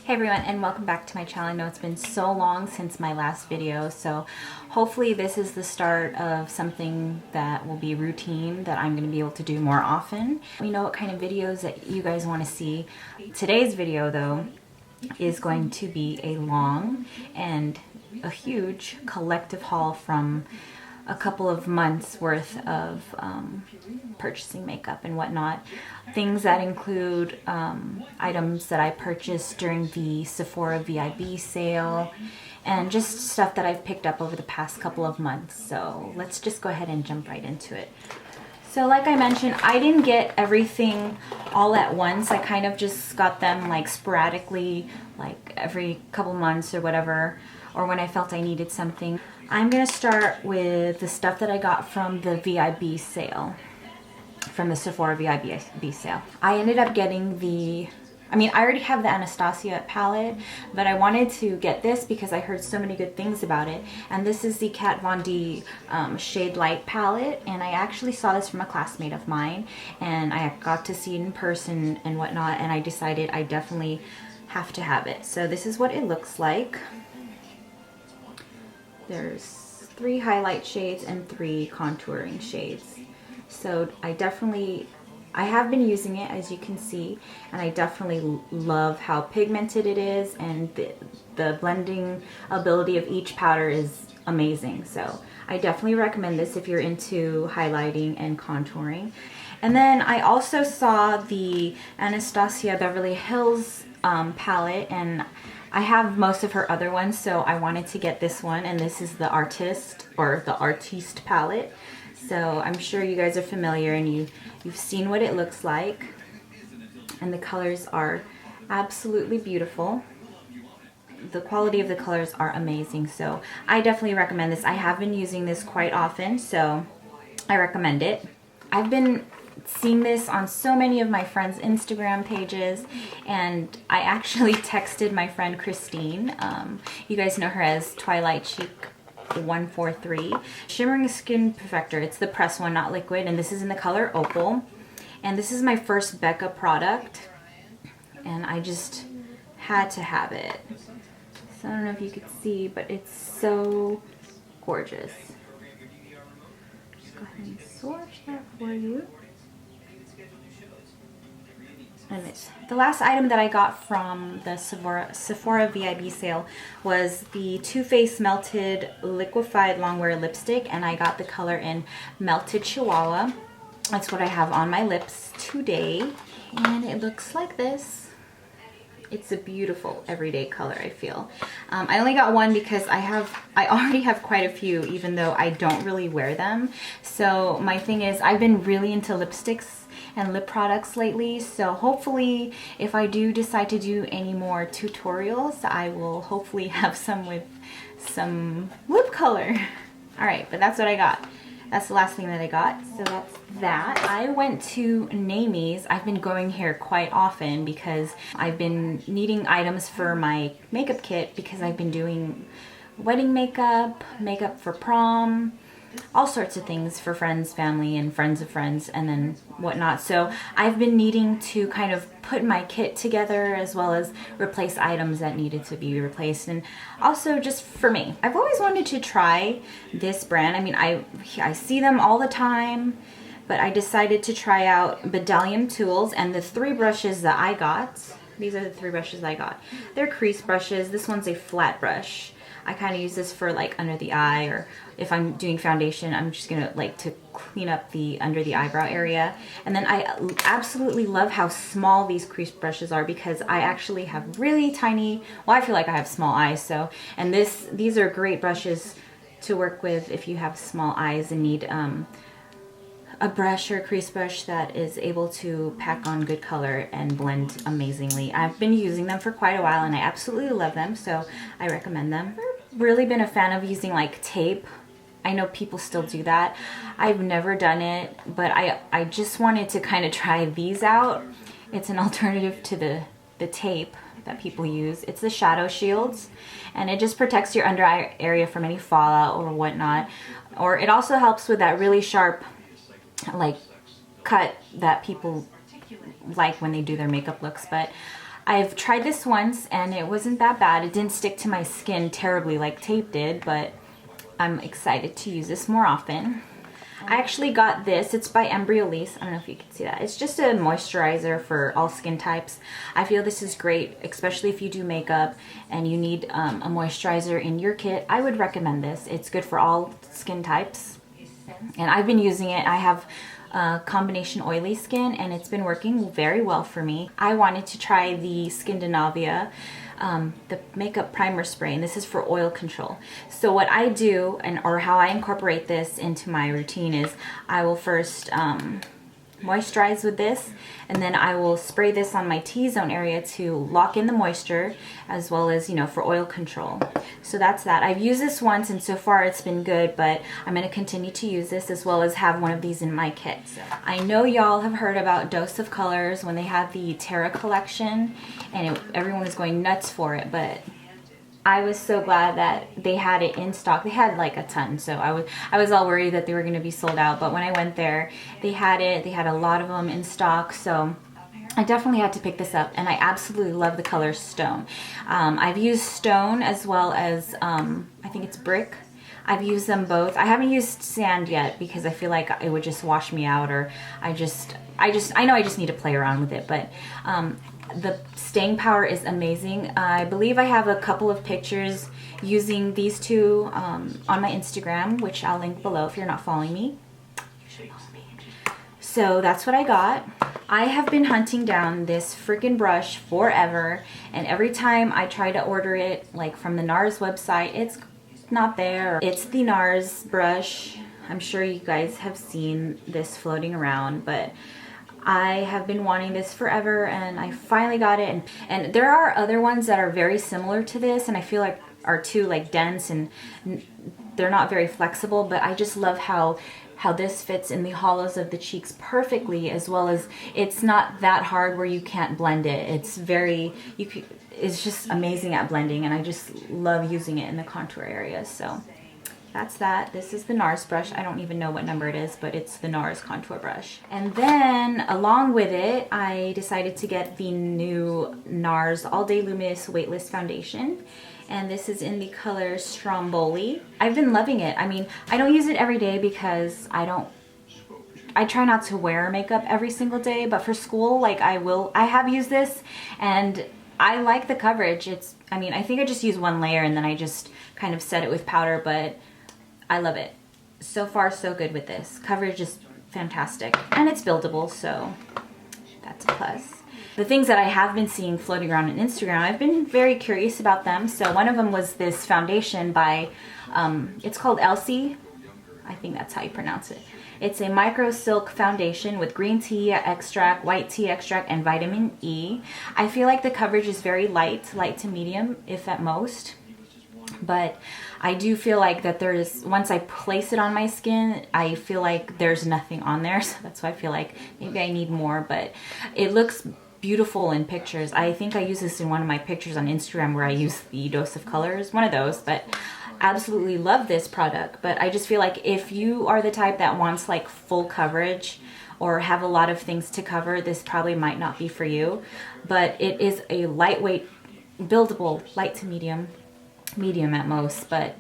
Hey everyone, and welcome back to my channel. I know it's been so long since my last video, so hopefully this is the start of something that will be routine that I'm going to be able to do more often. We know what kind of videos that you guys want to see. Today's video though is going to be a long and a huge collective haul from a couple of months worth of purchasing makeup and whatnot. Things that include items that I purchased during the Sephora VIB sale and just stuff that I've picked up over the past couple of months. So let's just go ahead and jump right into it. So like I mentioned, I didn't get everything all at once. I kind of just got them like sporadically, like every couple months or whatever, or when I felt I needed something. I'm gonna start with the stuff that I got from the VIB sale, from the Sephora VIB sale. I ended up getting I already have the Anastasia palette, but I wanted to get this because I heard so many good things about it. And this is the Kat Von D Shade Light palette, and I actually saw this from a classmate of mine, and I got to see it in person and whatnot, and I decided I definitely have to have it. So this is what it looks like. There's 3 highlight shades and 3 contouring shades. So I have been using it, as you can see, and I definitely love how pigmented it is, and the blending ability of each powder is amazing. So I definitely recommend this if you're into highlighting and contouring. And then I also saw the Anastasia Beverly Hills palette, and I have most of her other ones, so I wanted to get this one, and this is the Artiste palette. So I'm sure you guys are familiar and you've seen what it looks like, and the colors are absolutely beautiful. The quality of the colors are amazing, so I definitely recommend this. I have been using this quite often, so I recommend it. I've been seeing this on so many of my friends' Instagram pages, and I actually texted my friend Christine. You guys know her as Twilight Chic 143. Shimmering Skin Perfector. It's the press one, not liquid, and this is in the color Opal. And this is my first Becca product, and I just had to have it. So I don't know if you could see, but it's so gorgeous. Just go ahead and swatch that for you. And the last item that I got from the Sephora VIB sale was the Too Faced Melted Liquified Longwear Lipstick, and I got the color in Melted Chihuahua. That's what I have on my lips today, and it looks like this. It's a beautiful everyday color, I feel. I only got one because I already have quite a few, even though I don't really wear them. So my thing is, I've been really into lipsticks and lip products lately, so hopefully if I do decide to do any more tutorials, I will hopefully have some with some lip color. Alright, but that's what I got. That's the last thing that I got, so that's that. I went to Naimies. I've been going here quite often because I've been needing items for my makeup kit, because I've been doing wedding makeup, makeup for prom, all sorts of things for friends, family, and friends of friends, and then whatnot. So I've been needing to kind of put my kit together, as well as replace items that needed to be replaced, and also just for me. I've always wanted to try this brand. I see them all the time, but I decided to try out Bdellium tools, and the 3 brushes that I got, these are the 3 brushes I got. They're crease brushes. This one's a flat brush. I kind of use this for like under the eye, or if I'm doing foundation, I'm just gonna like to clean up the under the eyebrow area. And then I absolutely love how small these crease brushes are, because I actually have really tiny, well, I feel like I have small eyes, so, and these are great brushes to work with if you have small eyes and need a brush or a crease brush that is able to pack on good color and blend amazingly. I've been using them for quite a while, and I absolutely love them, so I recommend them. I've really been a fan of using like tape. I know people still do that. I've never done it, but I just wanted to kind of try these out. It's an alternative to the tape that people use. It's the Shadow Shields, and it just protects your under eye area from any fallout or whatnot. Or it also helps with that really sharp like cut that people like when they do their makeup looks. But I've tried this once and it wasn't that bad. It didn't stick to my skin terribly like tape did, but I'm excited to use this more often. I actually got this. It's by Embryolisse. I don't know if you can see that. It's just a moisturizer for all skin types. I feel this is great, especially if you do makeup and you need a moisturizer in your kit. I would recommend this. It's good for all skin types. And I've been using it. I have combination oily skin and it's been working very well for me. I wanted to try the Skindinavia, the makeup primer spray, and this is for oil control. So what I do, or how I incorporate this into my routine, is I will first moisturize with this, and then I will spray this on my T-zone area to lock in the moisture, as well as, you know, for oil control. So that's that. I've used this once and so far it's been good, but I'm going to continue to use this as well as have one of these in my kit. So I know y'all have heard about Dose of Colors when they had the Terra collection, and everyone was going nuts for it, but I was so glad that they had it in stock. They had like a ton, so I was all worried that they were going to be sold out, but when I went there, they had it. They had a lot of them in stock, so I definitely had to pick this up, and I absolutely love the color Stone. I've used Stone as well as, I think it's Brick. I've used them both. I haven't used Sand yet because I feel like it would just wash me out, or I know I just need to play around with it, but the staying power is amazing. I believe I have a couple of pictures using these two on my Instagram, which I'll link below if you're not following me. You should follow me. So that's what I got. I have been hunting down this freaking brush forever, and every time I try to order it, like from the NARS website, it's not there. It's the NARS brush. I'm sure you guys have seen this floating around, but I have been wanting this forever and I finally got it. And there are other ones that are very similar to this and I feel like are too like dense and they're not very flexible, but I just love how this fits in the hollows of the cheeks perfectly, as well as it's not that hard where you can't blend it. It's it's just amazing at blending, and I just love using it in the contour area. So that's that. This is the NARS brush. I don't even know what number it is, but it's the NARS contour brush. And then along with it, I decided to get the new NARS All Day Luminous Weightless Foundation. And this is in the color Stromboli. I've been loving it. I mean, I don't use it every day because I try not to wear makeup every single day, but for school, like I have used this and I like the coverage. I mean, I think I just use one layer and then I just kind of set it with powder, but I love it. So far, so good with this. Coverage is fantastic and it's buildable, so that's a plus. The things that I have been seeing floating around on Instagram, I've been very curious about them. So one of them was this foundation by, it's called Elcie. I think that's how you pronounce it. It's a micro silk foundation with green tea extract, white tea extract, and vitamin E. I feel like the coverage is very light to medium, if at most. But I do feel like that once I place it on my skin, I feel like there's nothing on there. So that's why I feel like maybe I need more, but it looks beautiful in pictures. I think I use this in one of my pictures on Instagram where I use the Dose of Colors, one of those, but absolutely love this product. But I just feel like if you are the type that wants like full coverage or have a lot of things to cover, this probably might not be for you. But it is a lightweight, buildable, light to medium at most, but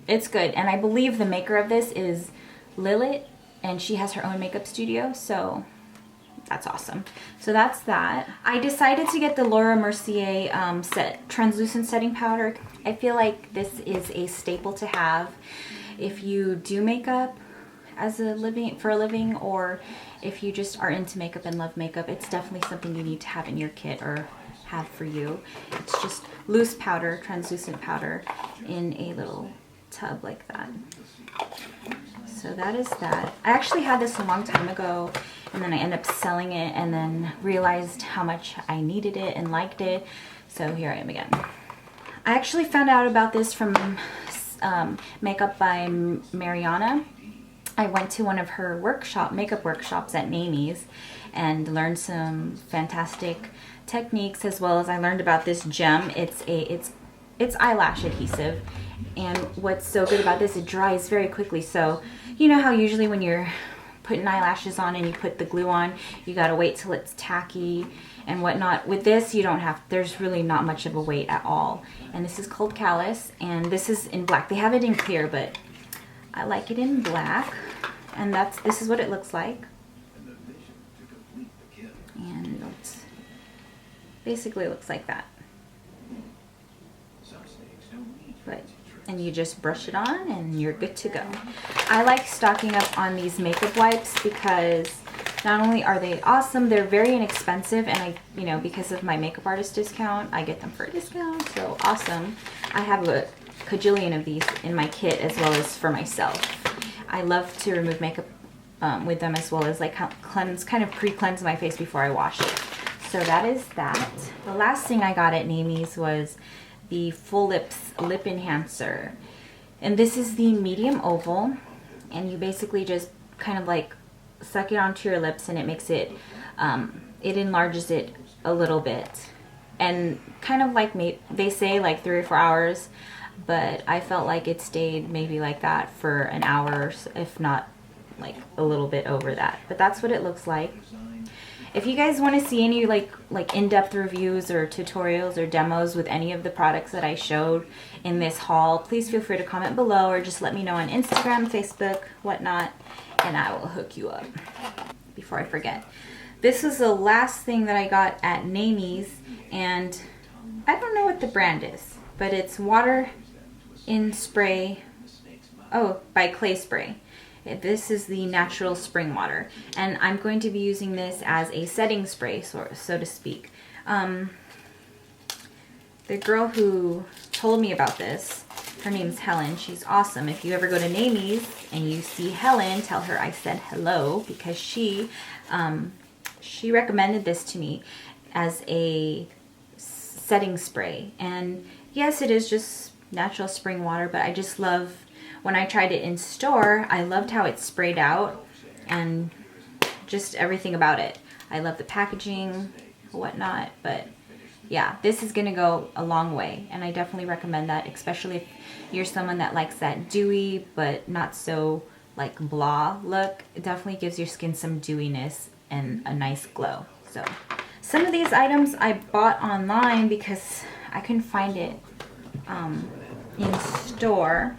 it's good. And I believe the maker of this is Lilith, and she has her own makeup studio, so that's awesome. So that's that. I decided to get the Laura Mercier translucent setting powder. I feel like this is a staple to have if you do makeup for a living, or if you just are into makeup and love makeup. It's definitely something you need to have in your kit or have for you. It's just loose powder, translucent powder in a little tub like that. So that is that. I actually had this a long time ago and then I ended up selling it and then realized how much I needed it and liked it. So here I am again. I actually found out about this from Makeup by Mariana. I went to one of her makeup workshops at Naimies and learned some fantastic techniques, as well as I learned about this gem. It's eyelash adhesive, and what's so good about this, it dries very quickly. So you know how usually when you're putting eyelashes on and you put the glue on, you gotta wait till it's tacky and whatnot. With this, you don't have, there's really not much of a wait at all. And this is called Callas, and this is in black. They have it in clear, but I like it in black. And this is what it looks like. And basically it looks like that. And you just brush it on and you're good to go. I like stocking up on these makeup wipes because not only are they awesome, they're very inexpensive, and you know, because of my makeup artist discount, I get them for a discount, so awesome. I have a cajillion of these in my kit as well as for myself. I love to remove makeup with them, as well as like cleanse, kind of pre-cleanse my face before I wash it. So that is that. The last thing I got at Naimies was the Fullips Lip Enhancer. And this is the medium oval, and you basically just kind of like suck it onto your lips, and it makes it, it enlarges it a little bit. And kind of like, they say like 3 or 4 hours, but I felt like it stayed maybe like that for an hour, if not like a little bit over that. But that's what it looks like. If you guys want to see any like in-depth reviews or tutorials or demos with any of the products that I showed in this haul, please feel free to comment below or just let me know on Instagram, Facebook, whatnot, and I will hook you up before I forget. This is the last thing that I got at Naimies, and I don't know what the brand is, but it's water in spray, by ClaySpray. This is the natural spring water, and I'm going to be using this as a setting spray, so to speak. The girl who told me about this, her name's Helen. She's awesome. If you ever go to Naimies and you see Helen, tell her I said hello, because she recommended this to me as a setting spray. And yes, it is just natural spring water, but I just love, when I tried it in store, I loved how it sprayed out and just everything about it. I love the packaging, whatnot, but yeah, this is gonna go a long way, and I definitely recommend that, especially if you're someone that likes that dewy but not so like blah look. It definitely gives your skin some dewiness and a nice glow. So some of these items I bought online because I couldn't find it in store.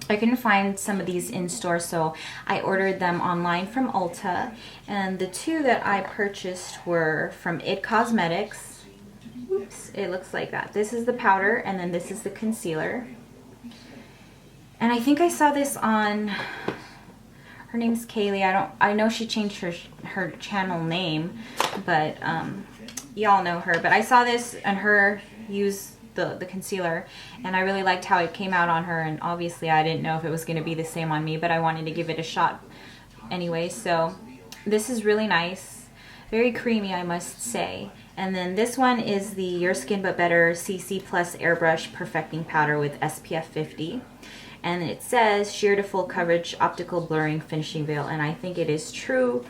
I couldn't find some of these in store, so I ordered them online from Ulta. And the two that I purchased were from IT Cosmetics. Oops, it looks like that. This is the powder, and then this is the concealer. And I think I saw this on, her name's Kaylee. I know she changed her channel name, but y'all know her. But I saw this and her use the concealer, and I really liked how it came out on her, and obviously I didn't know if it was going to be the same on me, but I wanted to give it a shot anyway. So this is really nice, very creamy, I must say. And then this one is the Your Skin But Better CC Plus Airbrush Perfecting Powder with SPF 50, and it says sheer to full coverage optical blurring finishing veil, and I think it is true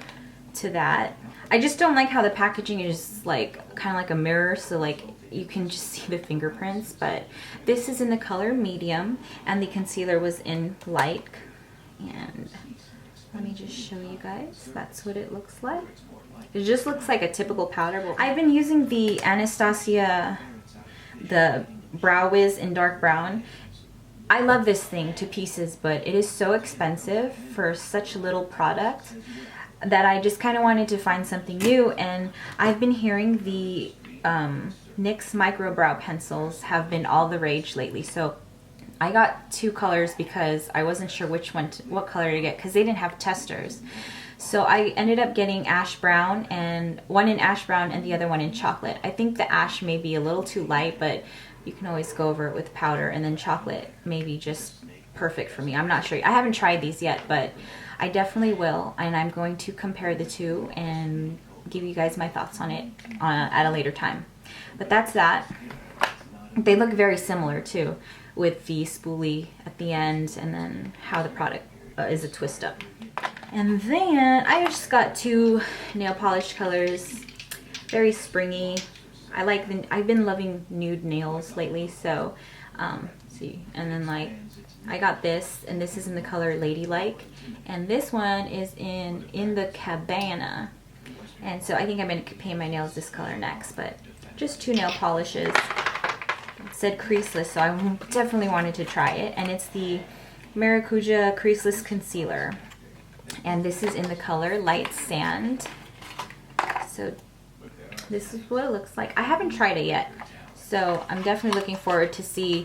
to that. I just don't like how the packaging is like kind of like a mirror, so like you can just see the fingerprints. But this is in the color medium, and the concealer was in light. And let me just show you guys. That's what it looks like. It just looks like a typical powder. I've been using the Anastasia, the Brow Wiz in dark brown. I love this thing to pieces, but it is so expensive for such little product that I just kind of wanted to find something new. And I've been hearing the NYX micro brow pencils have been all the rage lately, so I got 2 colors because I wasn't sure what color to get, because they didn't have testers. So I ended up getting ash brown, and one in ash brown and the other one in chocolate. I think the ash may be a little too light, but you can always go over it with powder, and then chocolate may be just perfect for me. I'm not sure. I haven't tried these yet, but I definitely will, and I'm going to compare the two and give you guys my thoughts on it at a later time. But that's that. They look very similar too, with the spoolie at the end, and then how the product is a twist up. And then I just got 2 nail polish colors, very springy. I've been loving nude nails lately, so See, and then like I got this, and this is in the color Ladylike, and this one is in the Cabana. And so I think I'm going to paint my nails this color next, but just 2 nail polishes. It said creaseless, so I definitely wanted to try it. And it's the Maracuja Creaseless Concealer. And this is in the color Light Sand. So this is what it looks like. I haven't tried it yet, so I'm definitely looking forward to see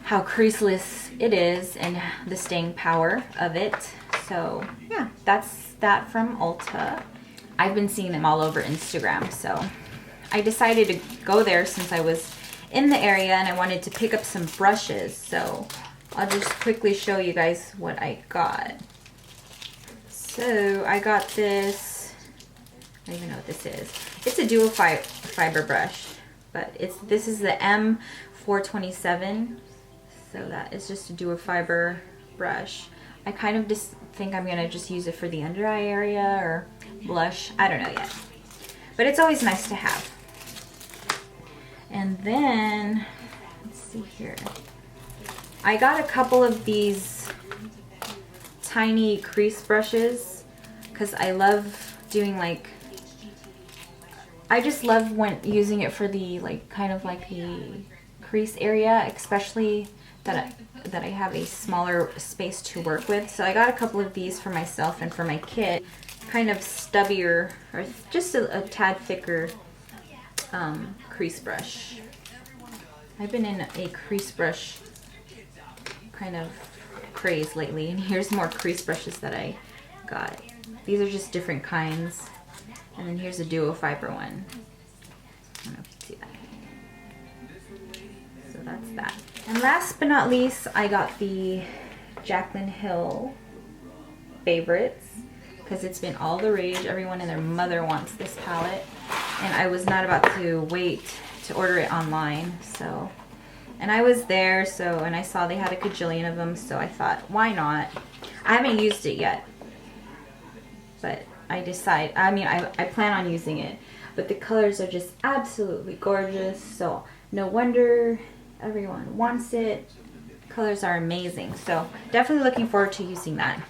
how creaseless it is and the staying power of it. So yeah, that's that from Ulta. I've been seeing them all over Instagram, so I decided to go there since I was in the area and I wanted to pick up some brushes. So I'll just quickly show you guys what I got. So I got this, I don't even know what this is. It's a dual fiber brush, but this is the M427. So that is just a dual fiber brush. I kind of just think I'm gonna just use it for the under eye area or blush. I don't know yet, but it's always nice to have. And then let's see here. I got a couple of these tiny crease brushes because I love doing like, I just love when using it for the like kind of like the crease area, especially that I have a smaller space to work with. So I got a couple of these for myself and for my kit. Kind of stubbier, or just a tad thicker crease brush. I've been in a crease brush kind of craze lately, and here's more crease brushes that I got. These are just different kinds. And then here's a duo fiber one. I don't know if you can see that. So that's that. And last but not least, I got the Jaclyn Hill favorites because it's been all the rage. Everyone and their mother wants this palette, and I was not about to wait to order it online. So, and I was there, so, and I saw they had a gajillion of them, so I thought, why not? I haven't used it yet, but I plan on using it. But the colors are just absolutely gorgeous, so no wonder everyone wants it. Colors are amazing, so definitely looking forward to using that.